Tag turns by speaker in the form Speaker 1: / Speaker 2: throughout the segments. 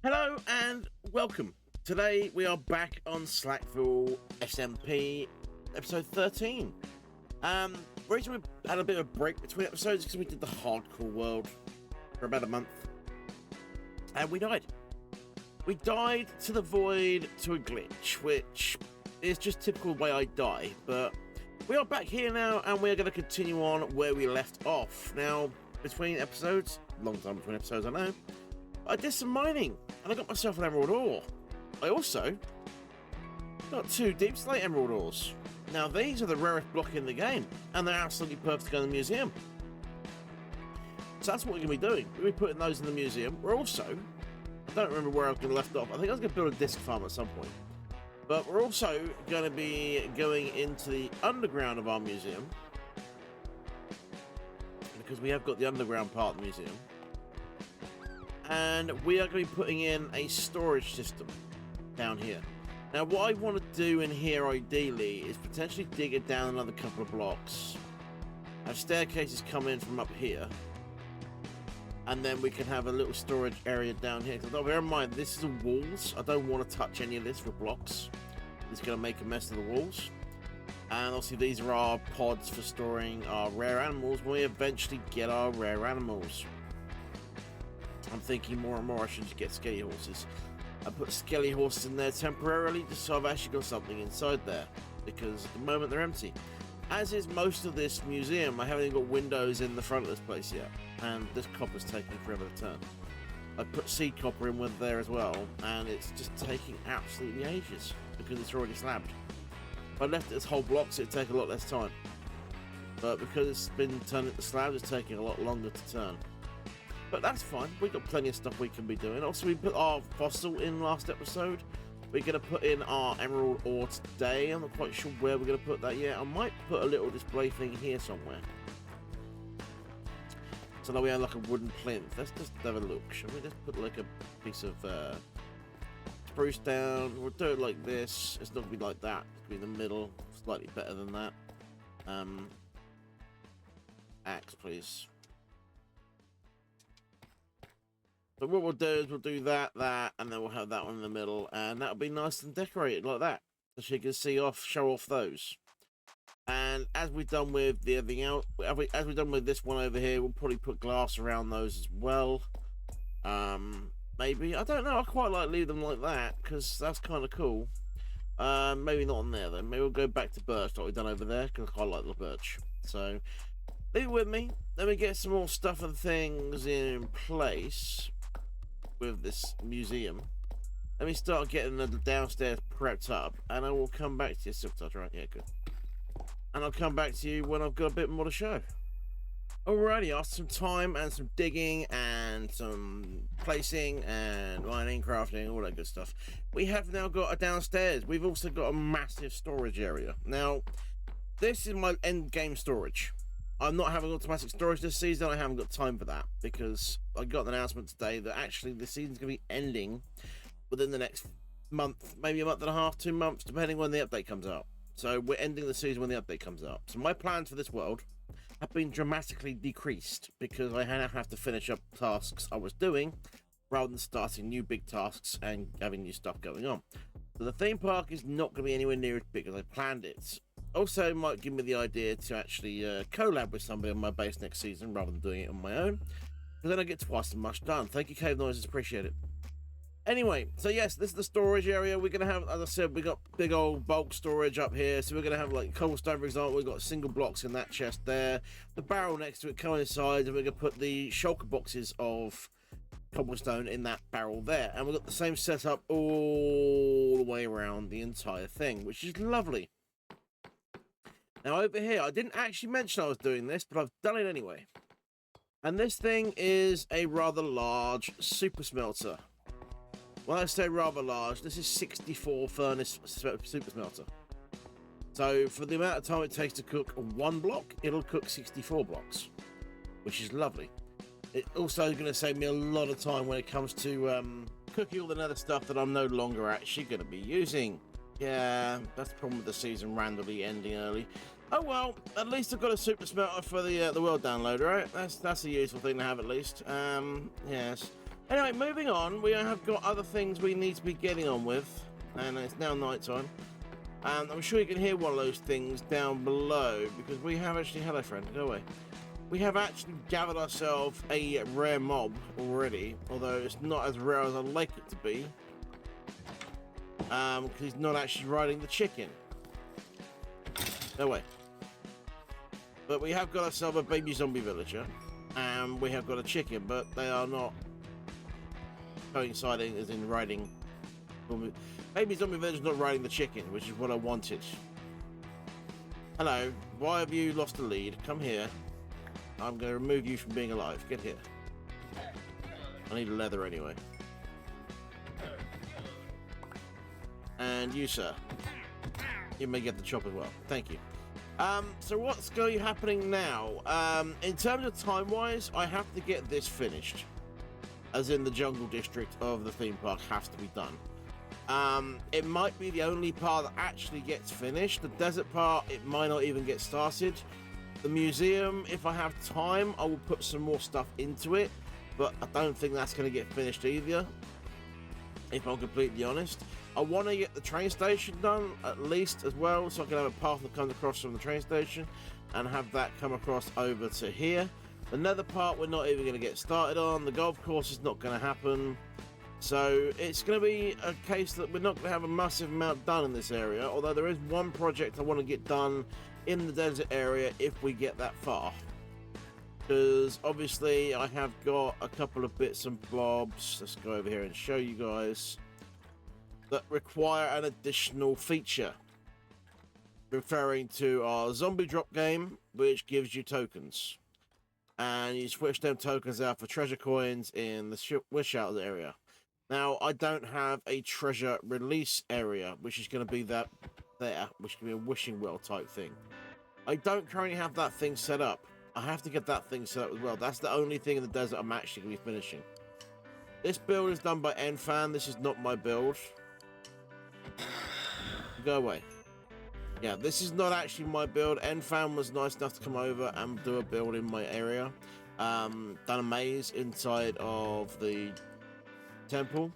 Speaker 1: Hello and welcome. Today we are back on Slackville SMP episode 13. The reason we had a bit of a break between episodes is because we did the hardcore world for about a month. And we died. We died to the void to a glitch, which is just typical way I die. But we are back here now and we're going to continue on where we left off. Now, between episodes, long time between episodes I know, I did some mining and I got myself an emerald ore. I also got 2 deep slate emerald ores. Now these are the rarest block in the game and they're absolutely perfect to go in the museum. So that's what we're going to be doing. We'll be putting those in the museum. We're also, I don't remember where I was going to left off. I think I was going to build a disc farm at some point. But we're also going to be going into the underground of our museum, because we have got the underground part of the museum. And we are going to be putting in a storage system down here. Now what I want to do in here ideally is potentially dig it down another couple of blocks, have staircases come in from up here, and then we can have a little storage area down here. Because bear in mind, this is the walls. I don't want to touch any of this for blocks. It's going to make a mess of the walls. And obviously these are our pods for storing our rare animals when we eventually get our rare animals. I'm thinking more and more I should just get skelly horses. I put skelly horses in there temporarily just so I've actually got something inside there, because at the moment they're empty. As is most of this museum, I haven't even got windows in the front of this place yet, and this copper's taking forever to turn. I put seed copper in with there as well, and it's just taking absolutely ages because it's already slabbed. If I left it as whole blocks, it'd take a lot less time, but because it's been turned into slabs, it's taking a lot longer to turn. But that's fine, we've got plenty of stuff we can be doing. Also, we put our fossil in last episode. We're going to put in our emerald ore today. I'm not quite sure where we're going to put that yet. I might put a little display thing here somewhere, so that we have like a wooden plinth. Let's just have a look. Shall we just put like a piece of spruce down? We'll do it like this. It's not going to be like that. It's going to be in the middle. Slightly better than that. Axe, please. So what we'll do is we'll do that, and then we'll have that one in the middle, and that'll be nice and decorated like that, so she can show off those. And as we've done with the everything else, as we've done with this one over here, we'll probably put glass around those as well. Maybe, I don't know, I quite like leave them like that, because that's kind of cool. Maybe not on there though. Maybe we'll go back to birch like we've done over there, because I quite like the birch. So leave it with me. Let me get some more stuff and things in place with this museum. Let me start getting the downstairs prepped up, and I will come back to you. Silk touch, right? Yeah, good. And I'll come back to you when I've got a bit more to show. Alrighty, after some time and some digging and some placing and mining, crafting, all that good stuff, we have now got a downstairs. We've also got a massive storage area. Now, this is my end game storage. I'm not having automatic storage this season. I haven't got time for that because I got an announcement today that actually the season's going to be ending within the next month, maybe a month and a half, 2 months, depending when the update comes out. So we're ending the season when the update comes out. So my plans for this world have been dramatically decreased because I now have to finish up tasks I was doing rather than starting new big tasks and having new stuff going on. So the theme park is not going to be anywhere near as big as I planned it. Also, it might give me the idea to actually collab with somebody on my base next season rather than doing it on my own, because then I get twice as much done. Thank you, Cave Noises, appreciate it. Anyway, so yes, this is the storage area. We're going to have, as I said, we got big old bulk storage up here. So we're going to have like cobblestone, for example. We've got single blocks in that chest there. The barrel next to it coincides, and we're going to put the shulker boxes of cobblestone in that barrel there. And we've got the same setup all the way around the entire thing, which is lovely. Now over here, I didn't actually mention I was doing this, but I've done it anyway. And this thing is a rather large super smelter. When I say rather large, this is 64 furnace super smelter. So for the amount of time it takes to cook 1 block, it'll cook 64 blocks, which is lovely. It also is going to save me a lot of time when it comes to cooking all the other stuff that I'm no longer actually going to be using. Yeah, that's the problem with the season randomly ending early. Oh well, at least I've got a super smelter for the world download, right? That's a useful thing to have at least. Yes. Anyway, moving on, we have got other things we need to be getting on with, and it's now night time. And I'm sure you can hear one of those things down below, because we have actually, hello friend, go away. We have actually gathered ourselves a rare mob already, although it's not as rare as I'd like it to be. Because he's not actually riding the chicken. No way. But we have got ourselves a baby zombie villager, and we have got a chicken, but they are not coinciding as in riding. Baby zombie villager's not riding the chicken, which is what I wanted. Hello, why have you lost the lead? Come here. I'm going to remove you from being alive. Get here. I need leather anyway. And you, sir. You may get the chop as well. Thank you. So what's going happening now? In terms of time-wise, I have to get this finished. As in the jungle district of the theme park has to be done. It might be the only part that actually gets finished. The desert part, it might not even get started. The museum, if I have time, I will put some more stuff into it. But I don't think that's going to get finished either, if I'm completely honest. I want to get the train station done, at least, as well, so I can have a path that comes across from the train station and have that come across over to here. The nether part, we're not even going to get started on. The golf course is not going to happen. So it's going to be a case that we're not going to have a massive amount done in this area, although there is one project I want to get done in the desert area if we get that far. Because obviously I have got a couple of bits and blobs, let's go over here and show you guys, that require an additional feature. Referring to our zombie drop game, which gives you tokens. And you switch them tokens out for treasure coins in the wish out area. Now, I don't have a treasure release area, which is going to be that there, which can be a wishing well type thing. I don't currently have that thing set up. I have to get that thing set up as well. That's the only thing in the desert I'm actually going to be finishing. This build is done by Enfan. This is not my build. Go away. Yeah, this is not actually my build. Enfan was nice enough to come over and do a build in my area. Done a maze inside of the temple,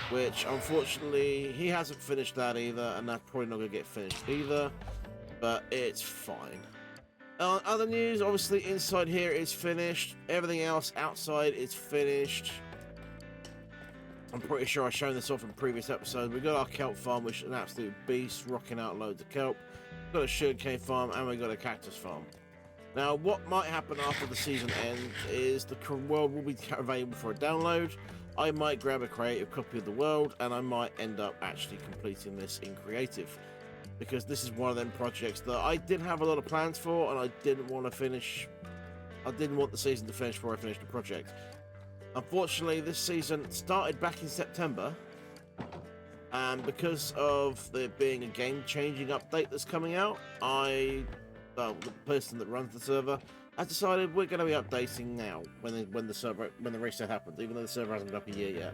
Speaker 1: which unfortunately he hasn't finished that either, and that's probably not going to get finished either, but it's fine. Other news, obviously inside here is finished. Everything else outside is finished. I'm pretty sure I've shown this off in previous episodes. We've got our kelp farm, which is an absolute beast, rocking out loads of kelp. We've got a sugarcane farm, and we've got a cactus farm. Now, what might happen after the season ends is the world will be available for a download. I might grab a creative copy of the world, and I might end up actually completing this in creative. Because this is one of them projects that I did have a lot of plans for, and I didn't want to finish. I didn't want the season to finish before I finished the project. Unfortunately, this season started back in September, and because of there being a game-changing update that's coming out, the person that runs the server has decided we're going to be updating now when the reset happens, even though the server hasn't been up a year yet,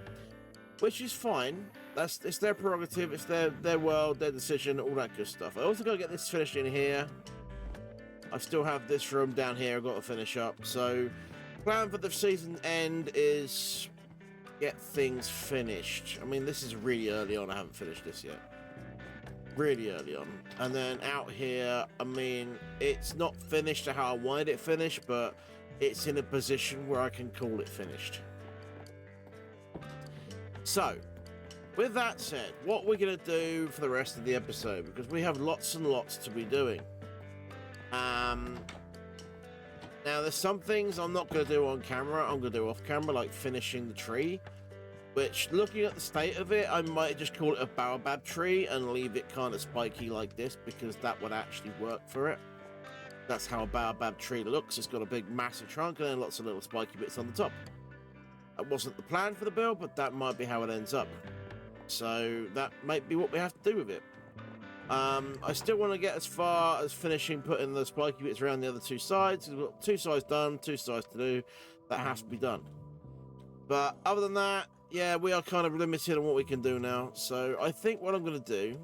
Speaker 1: which is fine. It's their prerogative, it's their world, their decision, all that good stuff. I also got to get this finished in here. I still have this room down here I've got to finish up. So plan for the season end is get things finished. I mean, this is really early on. I haven't finished this yet. Really early on. And then out here, I mean, it's not finished to how I wanted it finished, but it's in a position where I can call it finished. So, with that said, what we're going to do for the rest of the episode, because we have lots and lots to be doing. Now, there's some things I'm not going to do on camera, I'm going to do off camera, like finishing the tree, which, looking at the state of it, I might just call it a baobab tree and leave it kind of spiky like this, because that would actually work for it. That's how a baobab tree looks. It's got a big, massive trunk and then lots of little spiky bits on the top. That wasn't the plan for the build, but that might be how it ends up. So that might be what we have to do with it. I still want to get as far as finishing putting the spiky bits around the other two sides. We've got two sides done, two sides to do. That has to be done. But other than that, yeah, we are kind of limited on what we can do now. So I think what I'm going to do,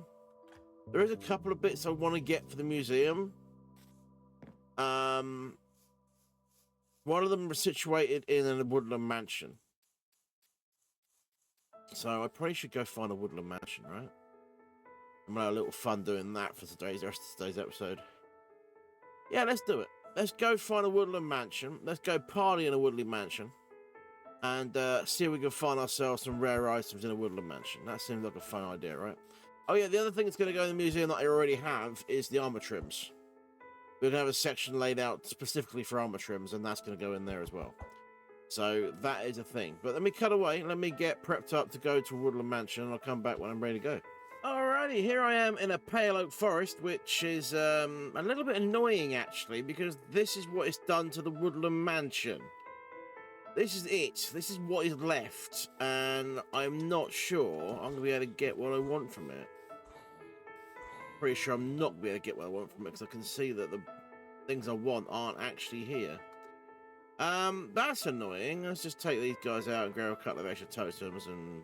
Speaker 1: there is a couple of bits I want to get for the museum. One of them is situated in a woodland mansion. So I probably should go find a woodland mansion, right? I'm gonna have a little fun doing that for the rest of today's episode. Yeah, let's do it. Let's go find a woodland mansion. Let's go party in a woodland mansion. And see if we can find ourselves some rare items in a woodland mansion. That seems like a fun idea, right? Oh yeah, the other thing that's going to go in the museum that I already have is the armor trims. We're going to have a section laid out specifically for armor trims, and that's going to go in there as well. So that is a thing. But let me cut away. Let me get prepped up to go to a woodland mansion, and I'll come back when I'm ready to go. Alrighty, here I am in a pale oak forest, which is a little bit annoying, actually, because this is what it's done to the woodland mansion. This is it. This is what is left, and I'm not sure I'm going to be able to get what I want from it. Pretty sure I'm not going to be able to get what I want from it, because I can see that the things I want aren't actually here. That's annoying. Let's just take these guys out and grab a couple of extra totems and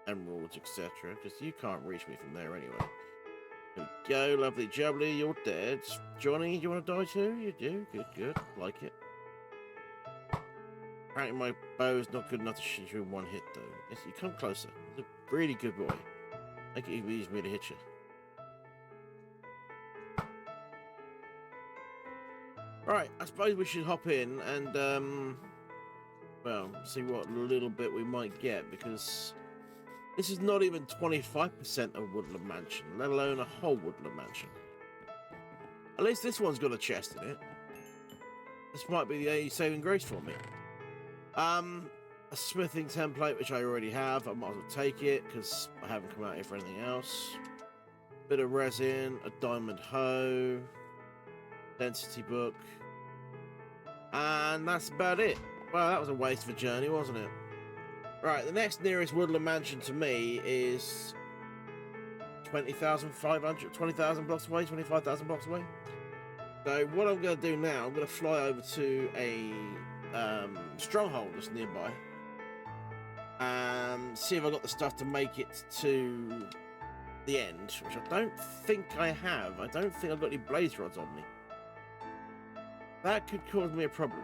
Speaker 1: emeralds, etc., because you can't reach me from there anyway. There we go, lovely jubbly, you're dead. Johnny, you want to die too? You do? Good, good. Like it. Apparently my bow's not good enough to shoot you in one hit, though. Yes, you come closer. He's a really good boy. Make it easy for me to hit you. Right, I suppose we should hop in and, well, see what little bit we might get, because this is not even 25% of Woodland Mansion, let alone a whole Woodland Mansion. At least this one's got a chest in it. This might be the only saving grace for me. A smithing template, which I already have. I might as well take it, because I haven't come out here for anything else. Bit of resin, a diamond hoe, density book. And that's about it. Well, that was a waste of a journey, wasn't it? Right, the next nearest woodland mansion to me is 20,000 blocks away, 25,000 blocks away. So what I'm going to do now, I'm going to fly over to a stronghold that's nearby and see if I got the stuff to make it to the end, which I don't think I have. I don't think I've got any blaze rods on me. That could cause me a problem.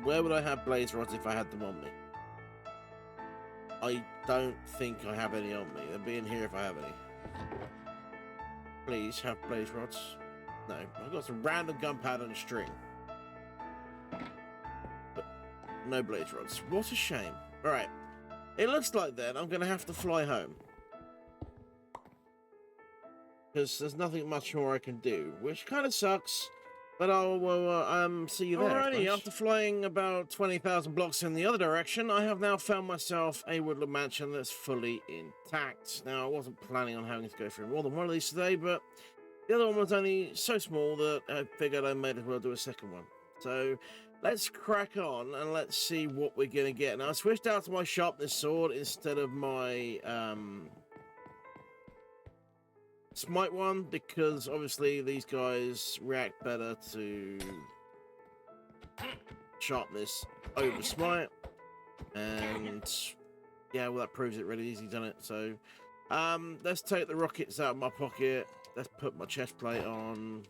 Speaker 1: Where would I have blaze rods if I had them on me? I don't think I have any on me. They'll be in here if I have any. Please have blaze rods. No, I've got some random gunpowder and string. But no blaze rods. What a shame. Alright. It looks like then I'm going to have to fly home. Because there's nothing much more I can do, which kind of sucks. But I'll see you there. Alrighty, after flying about 20,000 blocks in the other direction, I have now found myself a woodland mansion that's fully intact. Now, I wasn't planning on having to go through more than one of these today, but the other one was only so small that I figured I might as well do a second one. So let's crack on and let's see what we're going to get. Now, I switched out to my sharpness sword instead of my smite one, because obviously these guys react better to sharpness over smite, and yeah, well, that proves it really easy, doesn't it? So let's take the rockets out of my pocket. Let's put my chest plate on.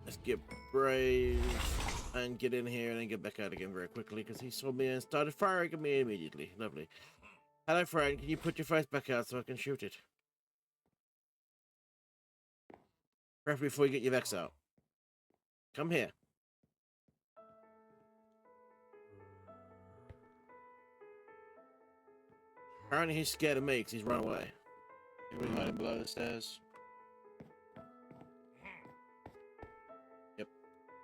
Speaker 1: Let's get brave and get in here and then get back out again very quickly, because he saw me and started firing at me immediately. Lovely. Hello, friend. Can you put your face back out so I can shoot it? Preferably before you get your Vex out. Come here. Apparently he's scared of me because he's run away. He's hiding below the stairs. Yep.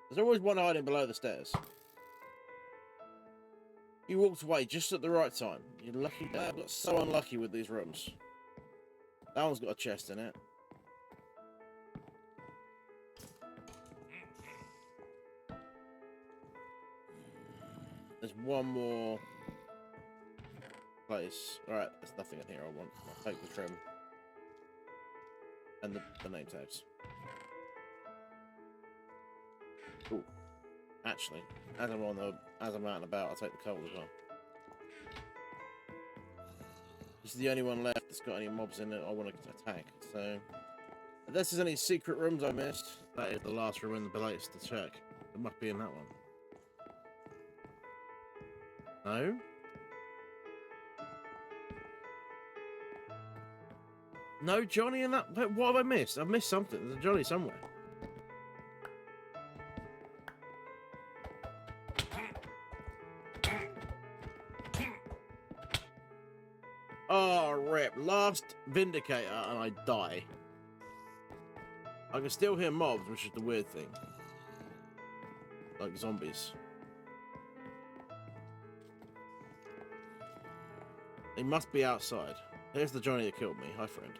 Speaker 1: There's always one hiding below the stairs. He walked away just at the right time. You're lucky. I've got so unlucky with these rooms. That one's got a chest in it. There's one more place. Alright, there's nothing in here I want. I'll take the trim. And the name tags. Cool. Actually, as I'm out and about, I'll take the coal as well. This is the only one left that's got any mobs in it I want to attack. So Unless there's any secret rooms I missed. That is the last room in the place to check. It must be in that one. No? No Johnny in that? What have I missed? I've missed something. There's a Johnny somewhere. Oh, rip. Last Vindicator and I die. I can still hear mobs, which is the weird thing. Like zombies. They must be outside. Here's the Johnny that killed me. Hi, friend.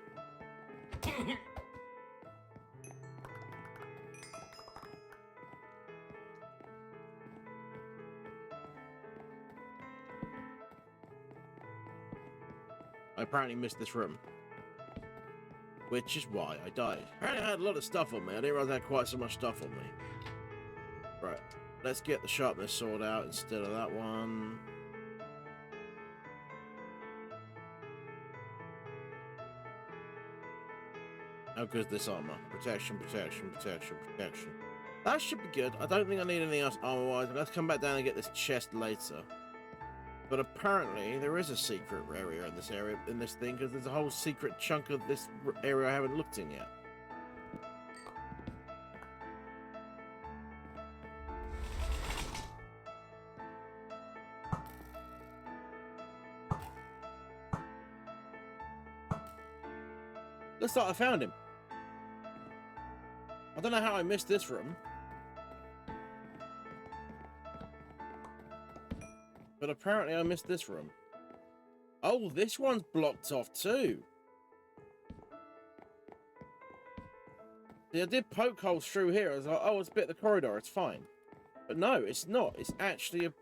Speaker 1: I apparently missed this room. Which is why I died. Apparently I had a lot of stuff on me. I didn't realize I had quite so much stuff on me. Right. Let's get the sharpness sword out instead of that one. How good is this armor? Protection, protection, protection, protection. That should be good. I don't think I need anything else armor-wise. Let's come back down and get this chest later. But apparently there is a secret area in this thing, because there's a whole secret chunk of this area I haven't looked in yet. Looks like I found him. I don't know how I missed this room. But apparently I missed this room. Oh, this one's blocked off too. See, I did poke holes through here. I was like, oh, it's a bit of the corridor. It's fine. But no, it's not. It's actually a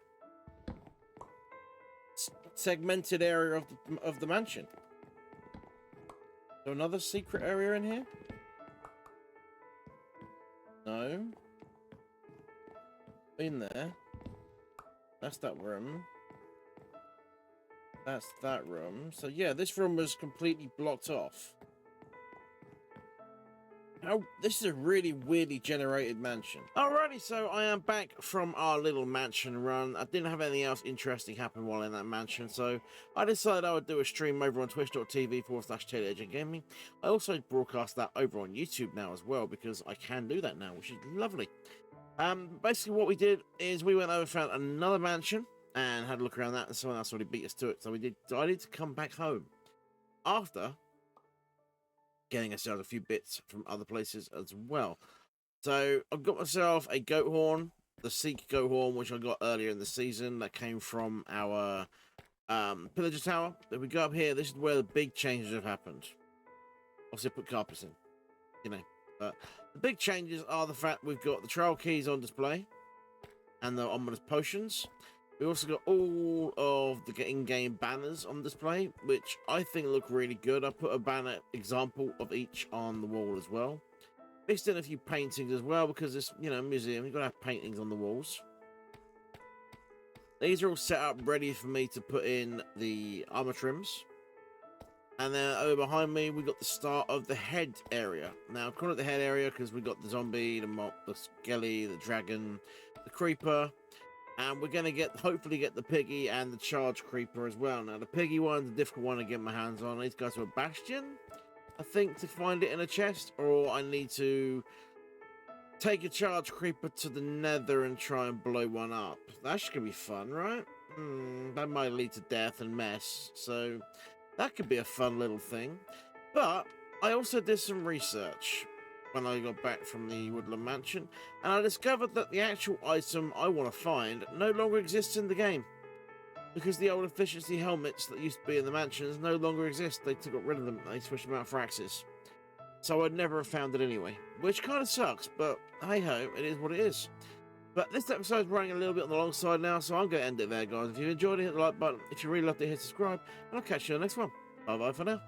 Speaker 1: segmented area of the mansion. So another secret area in here? No. In there. That's that room. That's that room. So yeah, this room was completely blocked off. Oh, this is a really weirdly generated mansion. Alrighty, so I am back from our little mansion run. I didn't have anything else interesting happen while in that mansion, so I decided I would do a stream over on twitch.tv/TaylorEdgeGaming. I also broadcast that over on YouTube now as well, because I can do that now, which is lovely. Basically what we did is we went over and found another mansion and had a look around that, and someone else already beat us to it, so we decided to come back home after getting ourselves a few bits from other places as well. So I've got myself a goat horn, the Seek goat horn, which I got earlier in the season. That came from our pillager tower. If we go up here, this is where the big changes have happened. Obviously I put carpets in, you know. But the big changes are the fact we've got the trial keys on display and the ominous potions. We also got all of the in-game banners on display, which I think look really good. I put a banner example of each on the wall as well. Mixed in a few paintings as well, because it's, you know, museum. You've got to have paintings on the walls. These are all set up ready for me to put in the armor trims. And then over behind me, we got the start of the head area. Now, I'm calling it the head area because we got the zombie, the mob, the skelly, the dragon, the creeper. And we're going to hopefully get the piggy and the charge creeper as well. Now, the piggy one's a difficult one to get my hands on. I need to go to a bastion, I think, to find it in a chest. Or I need to take a charge creeper to the nether and try and blow one up. That's going to be fun, right? That might lead to death and mess. So that could be a fun little thing. But I also did some research when I got back from the Woodland Mansion, and I discovered that the actual item I want to find no longer exists in the game, because the old efficiency helmets that used to be in the mansions no longer exist. They got rid of them. They switched them out for axes. So I'd never have found it anyway, which kind of sucks, but hey ho, it is what it is. But this episode's running a little bit on the long side now, so I'm going to end it there, guys. If you enjoyed it, hit the like button. If you really loved it, hit subscribe, and I'll catch you in the next one. Bye bye for now.